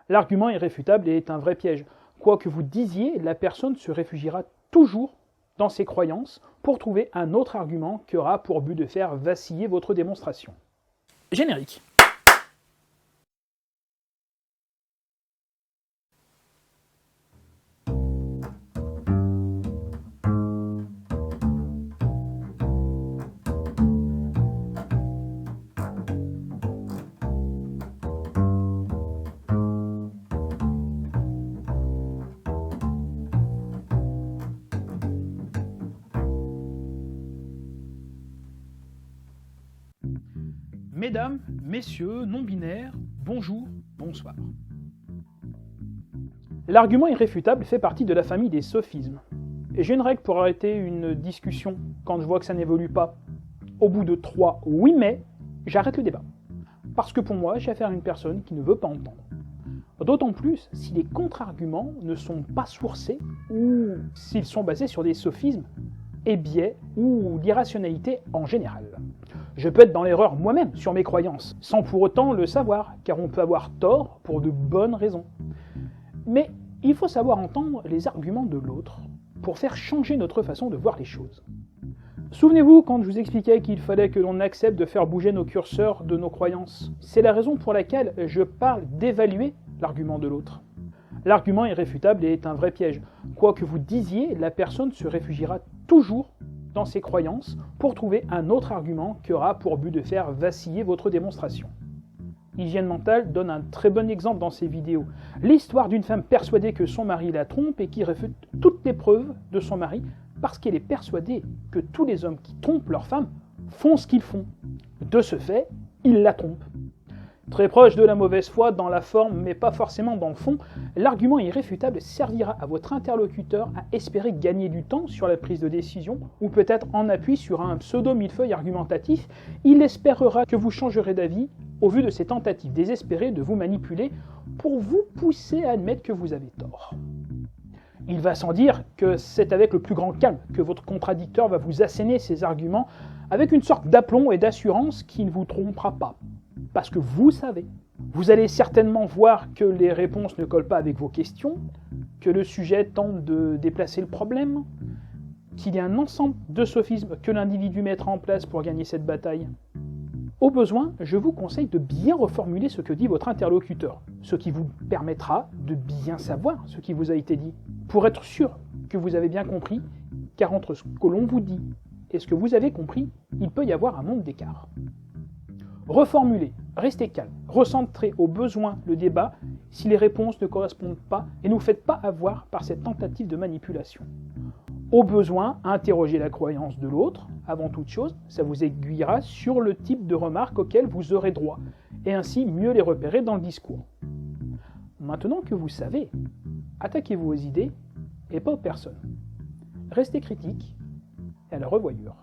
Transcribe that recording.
L'argument irréfutable est un vrai piège. Quoi que vous disiez, la personne se réfugiera toujours dans ses croyances pour trouver un autre argument qui aura pour but de faire vaciller votre démonstration. Générique. Mesdames, messieurs, non-binaires, bonjour, bonsoir. L'argument irréfutable fait partie de la famille des sophismes. Et j'ai une règle pour arrêter une discussion quand je vois que ça n'évolue pas. Au bout de 3 oui mais, j'arrête le débat. Parce que pour moi, j'ai affaire à une personne qui ne veut pas entendre. D'autant plus si les contre-arguments ne sont pas sourcés ou s'ils sont basés sur des sophismes et biais ou l'irrationalité en général. Je peux être dans l'erreur moi-même sur mes croyances, sans pour autant le savoir, car on peut avoir tort pour de bonnes raisons. Mais il faut savoir entendre les arguments de l'autre pour faire changer notre façon de voir les choses. Souvenez-vous quand je vous expliquais qu'il fallait que l'on accepte de faire bouger nos curseurs de nos croyances. C'est la raison pour laquelle je parle d'évaluer l'argument de l'autre. L'argument irréfutable est un vrai piège. Quoi que vous disiez, la personne se réfugiera toujours dans ses croyances pour trouver un autre argument qui aura pour but de faire vaciller votre démonstration. Hygiène mentale donne un très bon exemple dans ses vidéos. L'histoire d'une femme persuadée que son mari la trompe et qui réfute toutes les preuves de son mari parce qu'elle est persuadée que tous les hommes qui trompent leur femme font ce qu'ils font. De ce fait, ils la trompent. Très proche de la mauvaise foi dans la forme, mais pas forcément dans le fond, l'argument irréfutable servira à votre interlocuteur à espérer gagner du temps sur la prise de décision, ou peut-être en appui sur un pseudo-millefeuille argumentatif, il espérera que vous changerez d'avis au vu de ces tentatives désespérées de vous manipuler pour vous pousser à admettre que vous avez tort. Il va sans dire que c'est avec le plus grand calme que votre contradicteur va vous asséner ses arguments avec une sorte d'aplomb et d'assurance qui ne vous trompera pas. Parce que vous savez. Vous allez certainement voir que les réponses ne collent pas avec vos questions, que le sujet tente de déplacer le problème, qu'il y a un ensemble de sophismes que l'individu mettra en place pour gagner cette bataille. Au besoin, je vous conseille de bien reformuler ce que dit votre interlocuteur, ce qui vous permettra de bien savoir ce qui vous a été dit, pour être sûr que vous avez bien compris, car entre ce que l'on vous dit et ce que vous avez compris, il peut y avoir un monde d'écart. Reformulez, restez calme, recentrez au besoin le débat si les réponses ne correspondent pas et ne vous faites pas avoir par cette tentative de manipulation. Au besoin, interrogez la croyance de l'autre, avant toute chose, ça vous aiguillera sur le type de remarques auxquelles vous aurez droit, et ainsi mieux les repérer dans le discours. Maintenant que vous savez, attaquez-vous aux idées et pas aux personnes. Restez critique et à la revoyure.